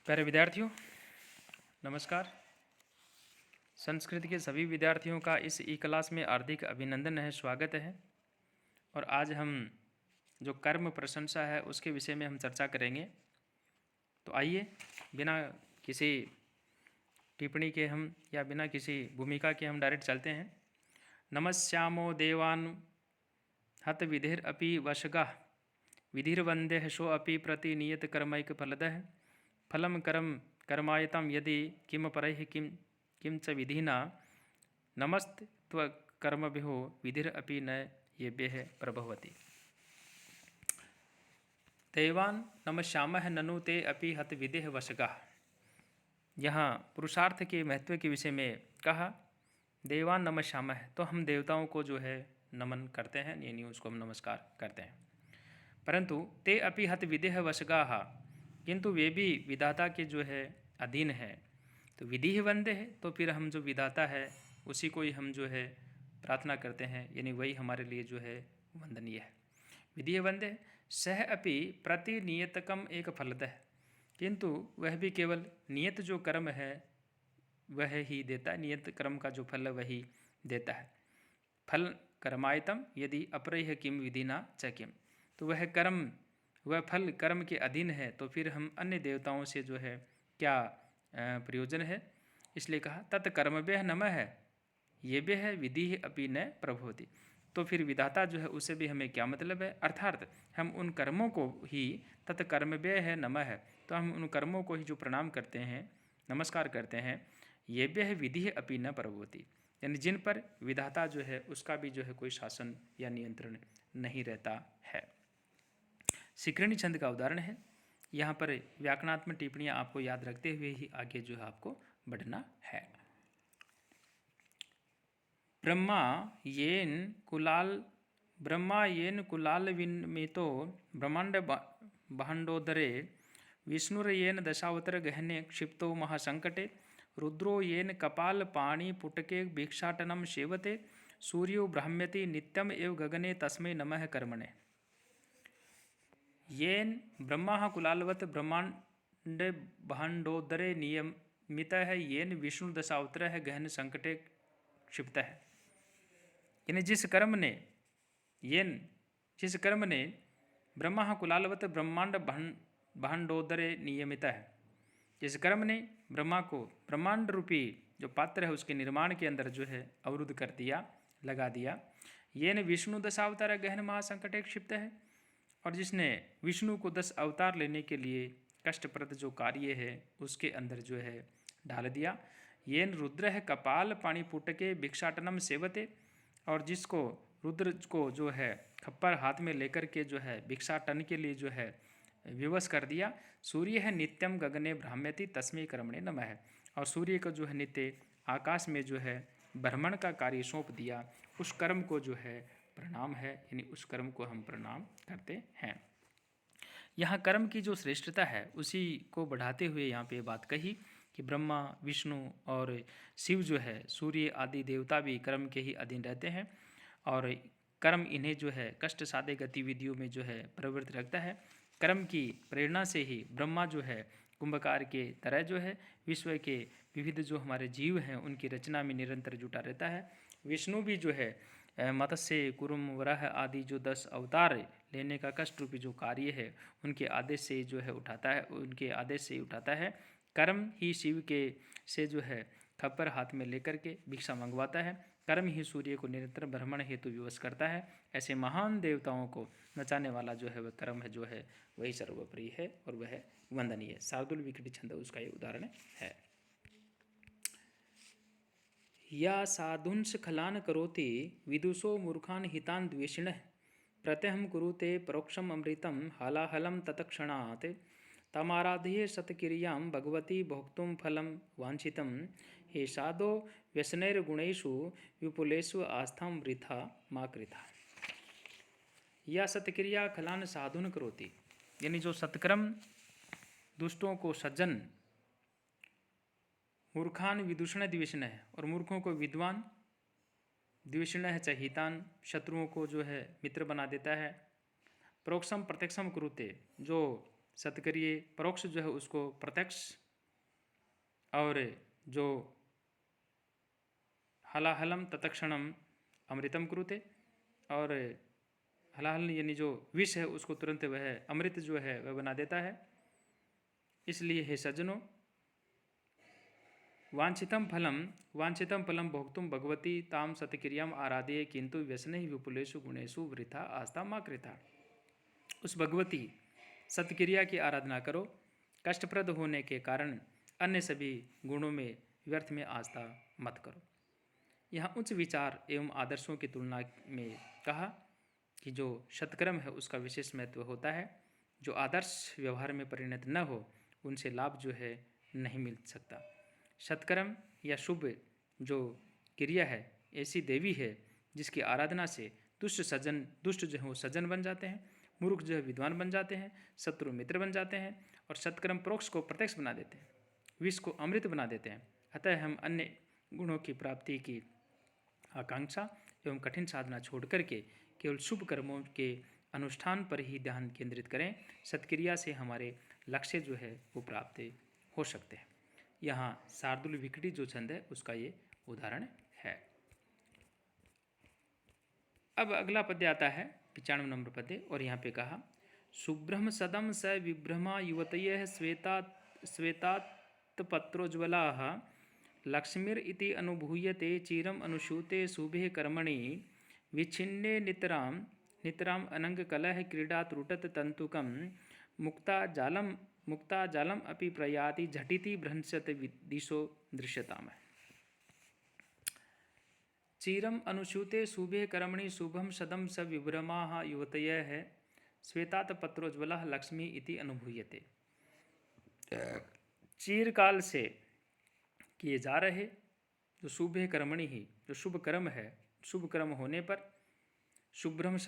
प्यारे विद्यार्थियों, नमस्कार। संस्कृत के सभी विद्यार्थियों का इस ई क्लास में हार्दिक अभिनंदन है, स्वागत है। और आज हम जो कर्म प्रशंसा है उसके विषय में हम चर्चा करेंगे। तो आइए, बिना किसी टिप्पणी के हम या बिना किसी भूमिका के हम डायरेक्ट चलते हैं। नमस्यामो देवान् हत विधिर अपि वशगाः विधिर्वन्द्यः सो अपि प्रतिनियत कर्मैक फलदः फलम कर्मायतम यदि किम परैः किम च विधिना नमस्त्वकर्मभ्यो विधिर अपि न येभ्यः प्रभवति। देवान् नमस्यामः ननु ते अपि हत विधिः वशगाः। यहाँ पुरुषार्थ के महत्व के विषय में कहा, देवान् नमस्यामः, तो हम देवताओं को जो है नमन करते हैं, यानी उसको हम नमस्कार करते हैं। परंतु ते अपि हत विधिः वशगाः, किंतु वे भी विधाता के जो है अधीन है। तो विधि ही वंदे है, तो फिर हम जो विधाता है उसी को ही हम जो है प्रार्थना करते हैं, यानी वही हमारे लिए जो है वंदनीय है। विधि वंदे सह अपि प्रतिनियतकम एक फलदः, किंतु वह भी केवल नियत जो कर्म है वह ही देता है, नियत कर्म का जो फल वही देता है। फल कर्मायतम यदि अपरह किम विधिना च किम, तो वह फल कर्म के अधीन है, तो फिर हम अन्य देवताओं से जो है क्या प्रयोजन है। इसलिए कहा तत्कर्मभ्यः नमः ये भी है विधि अपि न प्रभवति। तो फिर विधाता जो है उसे भी हमें क्या मतलब है, अर्थात हम उन कर्मों को ही तत्कर्मभ्यः है नमः, तो हम उन कर्मों को ही जो प्रणाम करते हैं, नमस्कार करते हैं, ये भी है विधि अपि न प्रभवति, यानी जिन पर विधाता जो है उसका भी जो है कोई शासन या नियंत्रण नहीं रहता है। शिखरणी छंद का उदाहरण है। यहाँ पर व्याकरणात्मक टिप्पणियाँ आपको याद रखते हुए ही आगे जो है आपको बढ़ना है। ब्रह्मा येन कुलाल विन्मितो ब्रह्मांड बहंडोदरे विष्णुर्येन दशावतर गहने क्षिप्तो महासंकटे रुद्रो येन कपाल पाणी पुटके भिक्षाटनम सेवते सूर्यो ब्राह्म्यति नित्यम एव गगने तस्मै नमः कर्मणे। येन ब्रह्मा कुलालवत ब्रह्मांड बहंडोदरे नियमित है, येन विष्णु दशावतर है गहन संकटे क्षिप्त है। यानी जिस कर्म ने ब्रह्मा कुलालवत ब्रह्मांड बहंडोदरे नियमित है, जिस कर्म ने ब्रह्मा को ब्रह्मांड रूपी जो पात्र है उसके निर्माण के अंदर जो है अवरुद्ध कर दिया, लगा दिया। येन विष्णु दशावतार गहन महासंकटे क्षिप्त है, और जिसने विष्णु को 10 अवतार लेने के लिए कष्टप्रद जो कार्य है उसके अंदर जो है डाल दिया। येन रुद्र है कपाल पाणी पुटके भिक्षाटनम सेवते, और जिसको रुद्र को जो है खप्पर हाथ में लेकर के जो है भिक्षाटन के लिए जो है विवश कर दिया। सूर्य है नित्यम गगने ब्राह्म्यति तस्मै कर्मणे नमः, और सूर्य को जो है नित्य आकाश में जो है भ्रमण का कार्य सौंप दिया, उस कर्म को जो है प्रणाम है, यानी उस कर्म को हम प्रणाम करते हैं। यहाँ कर्म की जो श्रेष्ठता है उसी को बढ़ाते हुए यहाँ पे बात कही कि ब्रह्मा विष्णु और शिव जो है सूर्य आदि देवता भी कर्म के ही अधीन रहते हैं, और कर्म इन्हें जो है कष्ट साध्य गतिविधियों में जो है प्रवृत्त रखता है। कर्म की प्रेरणा से ही ब्रह्मा जो है कुंभकार के तरह जो है विश्व के विविध जो हमारे जीव हैं उनकी रचना में निरंतर जुटा रहता है। विष्णु भी जो है मत्स्य कुरुम वराह आदि जो 10 अवतार लेने का कष्ट रूपी जो कार्य है उनके आदेश से जो है उठाता है, उनके आदेश से उठाता है। कर्म ही शिव के से जो है खप्पर हाथ में लेकर के भिक्षा मंगवाता है, कर्म ही सूर्य को निरंतर भ्रमण हेतु विवश करता है। ऐसे महान देवताओं को नचाने वाला जो है वह कर्म है जो है वही सर्वोपरि है और वह वंदनीय है। शार्दूल विकृति छंद उसका ये उदाहरण है। या साधुंस खलान करोति विदुषो मूर्खान हितान द्वेषिणः प्रत्यहं कुरुते परोक्षम अमृतम हालाहलम तत्क्षणात् तमाराध्य सत्क्रियां भगवती भोक्तुं फलं वांछितं हे साधो व्यसनैर्गुणेषु विपुलेषु आस्थां वृथा मा कृथा। या सत्क्रिया खलान साधुन करोति, यानी जो सत्कर्म दुष्टों को सज्जन, मूर्खान विदूषण द्वेषण है, और मूर्खों को विद्वान, द्वेषण है चहितान, शत्रुओं को जो है मित्र बना देता है। प्रोक्षम प्रत्यक्षम कुरुते, जो सत्क्रिय परोक्ष जो है उसको प्रत्यक्ष, और जो हलाहलम तत्क्षणम अमृतम कुरुते, और हलाहल यानी जो विष है उसको तुरंत वह अमृत जो है वह बना देता है। इसलिए हे सज्जनों, वांछितम फलम भोक्तुम भगवती ताम सत्क्रियाम आराधे किंतु व्यसने विपुलेषु गुणेषु वृथा आस्था मा कृता। उस भगवती सत्क्रिया की आराधना करो, कष्टप्रद होने के कारण अन्य सभी गुणों में व्यर्थ में आस्था मत करो। यहाँ उच्च विचार एवं आदर्शों की तुलना में कहा कि जो सत्कर्म है उसका विशेष महत्व होता है। जो आदर्श व्यवहार में परिणत न हो उनसे लाभ जो है नहीं मिल सकता। सत्कर्म या शुभ जो क्रिया है ऐसी देवी है जिसकी आराधना से दुष्ट जो है वो सज्जन बन जाते हैं, मूर्ख जो है विद्वान बन जाते हैं, शत्रु मित्र बन जाते हैं, और सत्कर्म परोक्ष को प्रत्यक्ष बना देते हैं, विष को अमृत बना देते हैं। अतः हम अन्य गुणों की प्राप्ति की आकांक्षा एवं कठिन साधना छोड़ करके केवल शुभ कर्मों के अनुष्ठान पर ही ध्यान केंद्रित करें। सत्क्रिया से हमारे लक्ष्य जो है वो प्राप्त हो सकते हैं। यहाँ शार्दुल विकटी जो छंद है उसका ये उदाहरण है। अब अगला पद्य आता है 95 नंबर पद्य, और यहाँ पे कहा सुब्रह्म सदम स विभ्रमा युवतयः श्वेतात्पत्रोज्ज्वलाः लक्ष्मीर इति अनुभूयते चिरम अनुशूते शुभे कर्मणि विच्छिन्ने नितराम अनंग कलह क्रीडा त्रुटत तंतुकम मुक्ता जालम अपि प्रयाति झटिति भ्रंशत दिशो दृश्यताम। चिरम अनुशूते शुभे कर्मणि शुभम सदम स विभ्रमा युवतयः श्वेतात पत्रोज्ज्वला लक्ष्मी इति अनुभूयते। चिरकाल से किए जा रहे जो शुभे कर्मणि ही जो शुभ कर्म है, शुभ कर्म होने पर शुभ्रम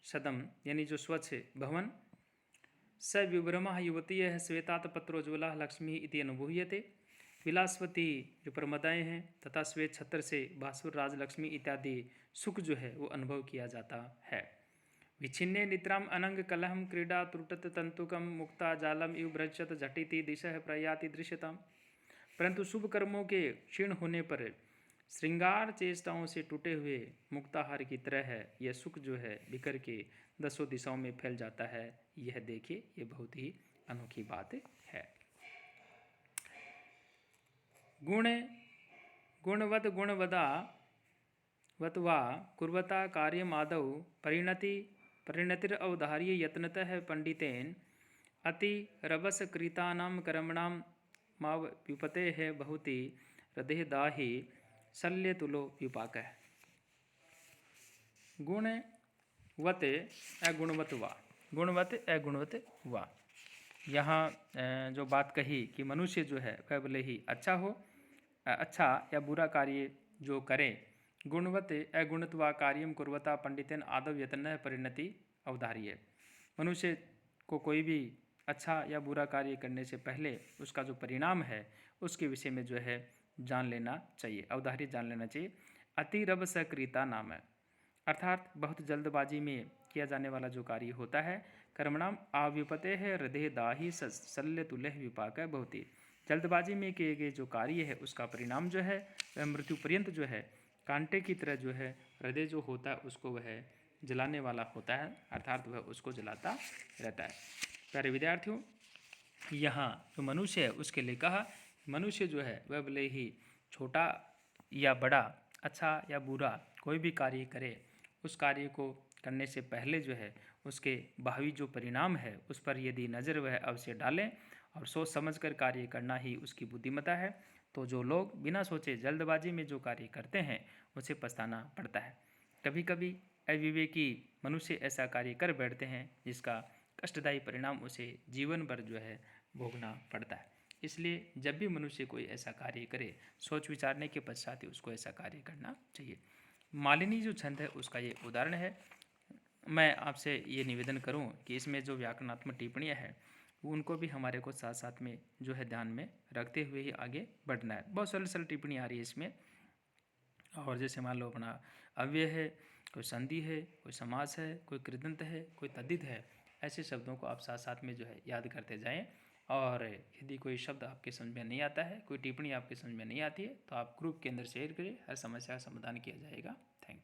सदम यानी जो स्वच्छ भवन, स विभ्रमा युवती है श्वेतात पत्रोज्ज्वला लक्ष्मी इति अनुभूयते। विलासवती जो प्रमदाएँ हैं तथा श्वेत छत्र से भास्वर राजलक्ष्मी इत्यादि सुख जो है वो अनुभव किया जाता है। विच्छिन्ने निद्राम अनंग कलहम क्रीडा त्रुटत तंतुकम मुक्ता जालम इव भ्रंशत झटिति दिशः प्रयाति दृश्यताम। परंतु शुभ कर्मों के क्षीण होने पर श्रृंगार चेष्टाओं से टूटे हुए मुक्ताहार की तरह है यह सुख जो है बिखर के दसों दिशाओं में फैल जाता है। यह देखिए ये बहुत ही अनोखी बात है। गुणवद गुणवदा वत्वा कुर्वता कार्यमादौ परिणतिर अवधार्य यत्नतः पंडितेन अति रवस कृतानां कर्मणां माव व्युपते है बहुति हृदय दाहि शल्य तुलो विपाक। गुणवत अगुणवत वा। यहाँ जो बात कही कि मनुष्य जो है वह भले ही अच्छा या बुरा कार्य जो करे, गुणवत अगुणत्वा कार्यम कुर्वता पंडितेन आदव यत्न परिणति अवधार्य। मनुष्य को कोई भी अच्छा या बुरा कार्य करने से पहले उसका जो परिणाम है उसके विषय में जो है जान लेना चाहिए, अवधार्य जान लेना चाहिए। अतिरव सक्रियता नाम है, अर्थात बहुत जल्दबाजी में किया जाने वाला जो कार्य होता है। कर्मणाम आव्युपते है हृदय दाही शल्य तुल्य विपाक है। बहुत ही जल्दबाजी में किए गए जो कार्य है उसका परिणाम जो है वह मृत्यु पर्यंत जो है कांटे की तरह जो है हृदय जो होता है उसको वह जलाने वाला होता है, अर्थात वह उसको जलाता रहता है। प्यारे विद्यार्थियों, यहाँ जो मनुष्य है उसके लिए कहा मनुष्य जो है वह भले ही छोटा या बड़ा, अच्छा या बुरा कोई भी कार्य करे, उस कार्य को करने से पहले जो है उसके भावी जो परिणाम है उस पर यदि नज़र वह अवश्य डालें और सोच समझ कर कार्य करना ही उसकी बुद्धिमत्ता है। तो जो लोग बिना सोचे जल्दबाजी में जो कार्य करते हैं उसे पछताना पड़ता है। कभी कभी अविवेकी मनुष्य ऐसा कार्य कर बैठते हैं जिसका कष्टदायी परिणाम उसे जीवन भर जो है भोगना पड़ता है। इसलिए जब भी मनुष्य कोई ऐसा कार्य करे सोच विचारने के पश्चात ही उसको ऐसा कार्य करना चाहिए। मालिनी जो छंद है उसका ये उदाहरण है। मैं आपसे ये निवेदन करूं कि इसमें जो व्याकरणात्मक टिप्पणियां हैं उनको भी हमारे को साथ साथ में जो है ध्यान में रखते हुए ही आगे बढ़ना है। बहुत सरल सरल टिप्पणी आ रही है इसमें, और जैसे मान लो अपना अव्यय है, कोई संधि है, कोई समास है, कोई कृदंत है, कोई तद्धित है, ऐसे शब्दों को आप साथ साथ में जो है याद करते जाएं। और यदि कोई शब्द आपके समझ में नहीं आता है, कोई टिप्पणी आपके समझ में नहीं आती है, तो आप ग्रुप के अंदर शेयर करिए, हर समस्या का समाधान किया जाएगा। Thank you.